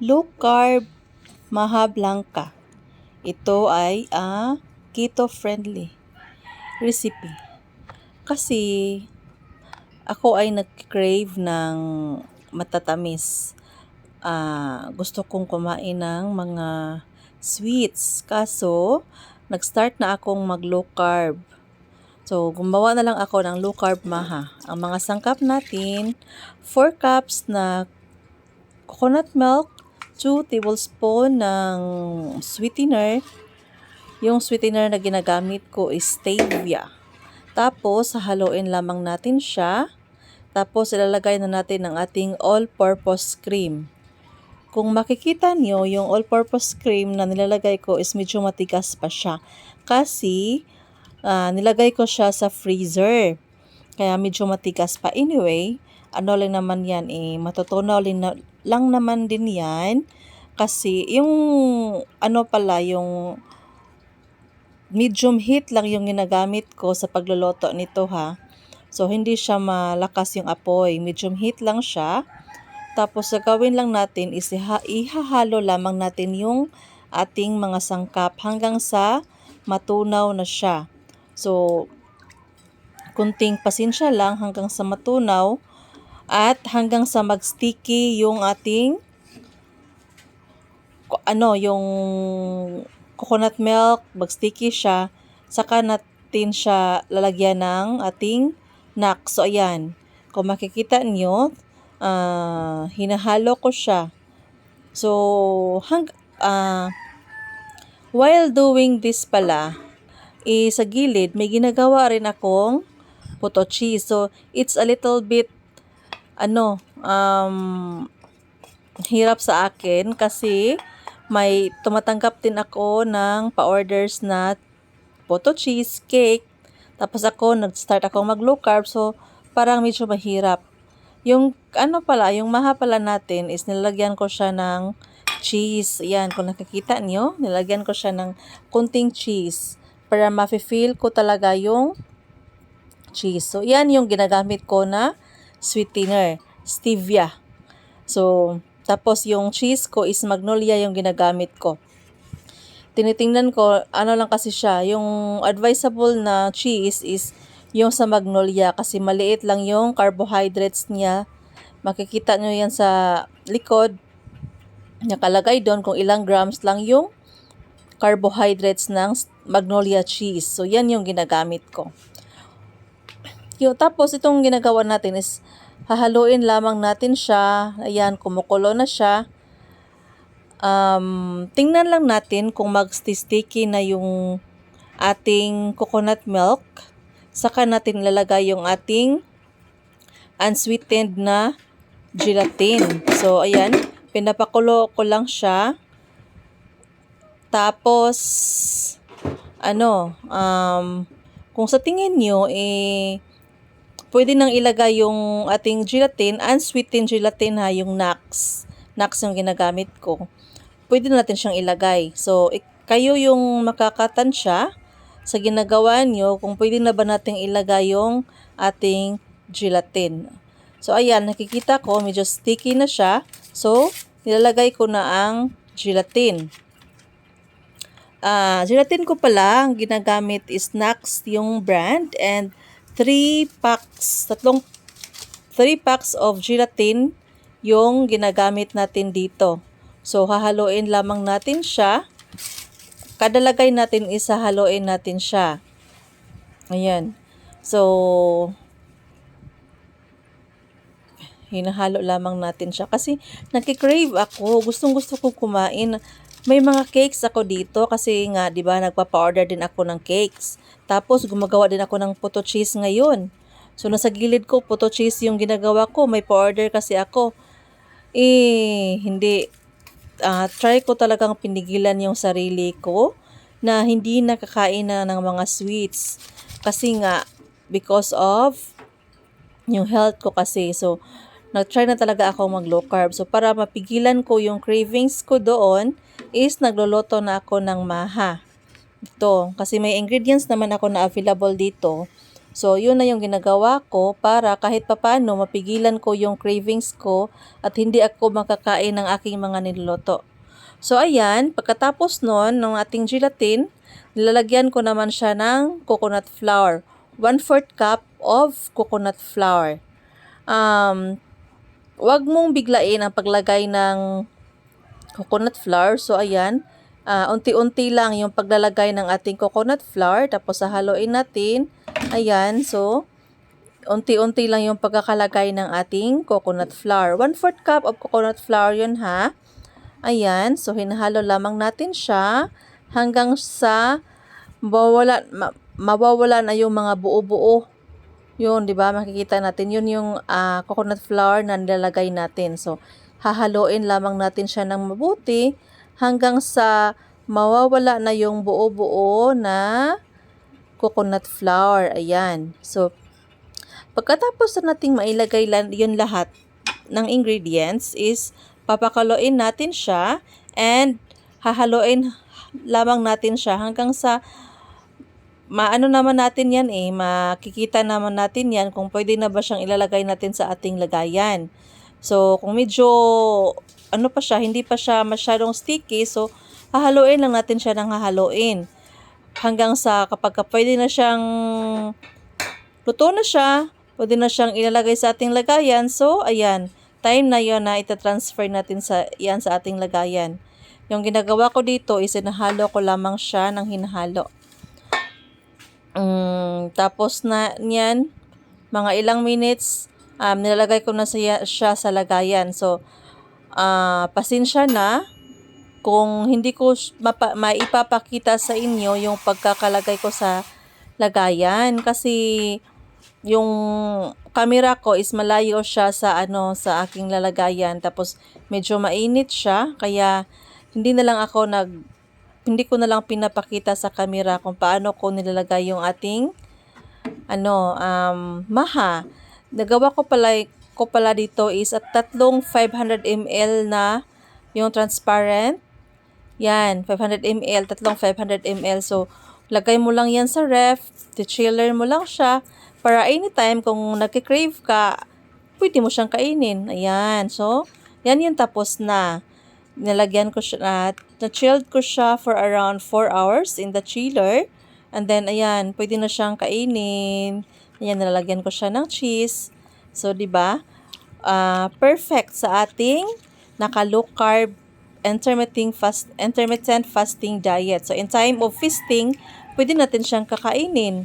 Low carb maha blanca. Ito ay keto-friendly recipe. Kasi ako ay nag-crave ng matatamis. Gusto kong kumain ng mga sweets. Kaso, nag-start na akong mag-low carb. So, gumawa na lang ako ng low carb maha. Ang mga sangkap natin, 4 cups na coconut milk, 2 tablespoon ng sweetener. Yung sweetener na ginagamit ko is stevia. Tapos, haluin lamang natin siya. Tapos, ilalagay na natin ang ating all-purpose cream. Kung makikita nyo, yung all-purpose cream na nilalagay ko is medyo matigas pa siya. Kasi, nilagay ko siya sa freezer. Kaya medyo matigas pa. Anyway, ano lang naman yan matutunaw lang naman din yan. Kasi, yung yung medium heat lang yung ginagamit ko sa pagluluto nito ha. So, hindi siya malakas yung apoy. Medium heat lang siya. Tapos, gagawin lang natin is ihahalo lamang natin yung ating mga sangkap hanggang sa matunaw na siya. So, kunting pasensya lang hanggang sa matunaw at hanggang sa mag-sticky yung ating yung coconut milk, mag-sticky siya, saka natin siya lalagyan ng ating nuts. So, ayan. Kung makikita nyo, hinahalo ko siya. So, while doing this pala, sa gilid, may ginagawa rin akong photo cheese. So, it's a little bit, hirap sa akin kasi may tumatanggap din ako ng pa-orders na photo cheese, cake. Tapos nag-start ako mag-low carb. So, parang medyo mahirap. Yung yung maha pala natin is nilagyan ko siya ng cheese. Yan, kung nakikita nyo, nilagyan ko siya ng kunting cheese para ma-feel ko talaga yung cheese. So, yan yung ginagamit ko na sweetener, stevia. So, tapos yung cheese ko is Magnolia yung ginagamit ko. Tinitingnan ko, lang kasi siya, yung advisable na cheese is yung sa Magnolia kasi maliit lang yung carbohydrates niya. Makikita nyo yan sa likod. Nakalagay doon kung ilang grams lang yung carbohydrates ng Magnolia cheese. So, yan yung ginagamit ko. Tapos, itong ginagawa natin is hahaluin lamang natin siya. Ayan, kumukulo na siya. Tingnan lang natin kung mag-sticky na yung ating coconut milk. Saka natin lalagay yung ating unsweetened na gelatin. So, ayan, pinapakulo ko lang siya. Tapos, kung sa tingin nyo, pwede nang ilagay yung ating gelatin, unsweetened gelatin ha, yung Nax. Nax yung ginagamit ko. Pwede natin siyang ilagay. So, kayo yung makakatansya sa ginagawa nyo kung pwede na ba nating ilagay yung ating gelatin. So, ayan, nakikita ko, medyo sticky na siya. So, nilalagay ko na ang gelatin. Gelatin ko pala, ang ginagamit is Nax yung brand and 3 packs of gelatin yung ginagamit natin dito. So, hahaluin lamang natin siya. Kada lagay natin is hahaluin natin siya. Ayan. So, hinahalo lamang natin siya. Kasi, nakikrave ako. Gustong-gusto ko kumain. May mga cakes ako dito kasi nga, di ba, nagpapa-order din ako ng cakes. Tapos, gumagawa din ako ng photo cheese ngayon. So, nasa gilid ko, photo cheese yung ginagawa ko. May pa-order kasi ako. Hindi. Try ko talagang pinigilan yung sarili ko na hindi nakakain na ng mga sweets. Kasi nga, because of yung health ko kasi. So, nag-try na talaga ako mag-low carb. So, para mapigilan ko yung cravings ko doon, is nagluluto na ako ng maha. Ito. Kasi may ingredients naman ako na available dito. So, yun na yung ginagawa ko para kahit papano mapigilan ko yung cravings ko at hindi ako makakain ng aking mga niluluto. So, ayan, pagkatapos nun, ng ating gelatin, nilalagyan ko naman siya ng coconut flour. 1/4 cup of coconut flour. Wag mong biglain ang paglagay ng coconut flour. So, ayan, unti-unti lang yung paglalagay ng ating coconut flour. Tapos, haluin natin. Ayan, so, unti-unti lang yung pagkakalagay ng ating coconut flour. 1/4 cup of coconut flour yun ha. Ayan, so hinahalo lamang natin siya hanggang sa mawawala na yung mga buo-buo. Yun, di ba? Makikita natin yun yung coconut flour na nilalagay natin. So, hahaluin lamang natin siya ng mabuti hanggang sa mawawala na yung buo-buo na coconut flour. Ayan. So, pagkatapos na nating mailagay yun lahat ng ingredients is papakuluin natin siya and hahaluin lamang natin siya hanggang sa maano naman natin yan makikita naman natin yan kung pwede na ba siyang ilalagay natin sa ating lagayan. So, kung medyo ano pa siya, hindi pa siya masyadong sticky, so hahaluin lang natin siya ng hahaluin hanggang sa kapag pwede na siyang luto na siya, pwede na siyang ilalagay sa ating lagayan. So, ayan, time na yon na itatransfer natin sa ating lagayan. Yung ginagawa ko dito is hinahalo ko lamang siya ng hinahalo. Tapos na niyan, mga ilang minutes, nilalagay ko na siya sa lagayan. So, pasensya na kung hindi ko maipapakita sa inyo yung pagkakalagay ko sa lagayan kasi yung camera ko is malayo siya sa sa aking lalagayan, tapos medyo mainit siya kaya hindi ko na lang pinapakita sa camera kung paano ko nilalagay yung ating maha. Nagawa ko pala dito is at tatlong 500 ml na yung transparent. Yan, 500 ml, tatlong 500 ml. So, lagay mo lang yan sa ref, chiller mo lang siya, para anytime kung nagki-crave ka, pwede mo siyang kainin. Ayan, so, yan yung tapos na. Nilagyan ko siya, na-chilled ko siya for around 4 hours in the chiller. And then, ayan, pwede na siyang kainin. Ayan, nilalagyan ko siya ng cheese. So, di ba? Perfect sa ating naka-low carb intermittent fasting diet. So, in time of feasting, pwede natin siyang kakainin.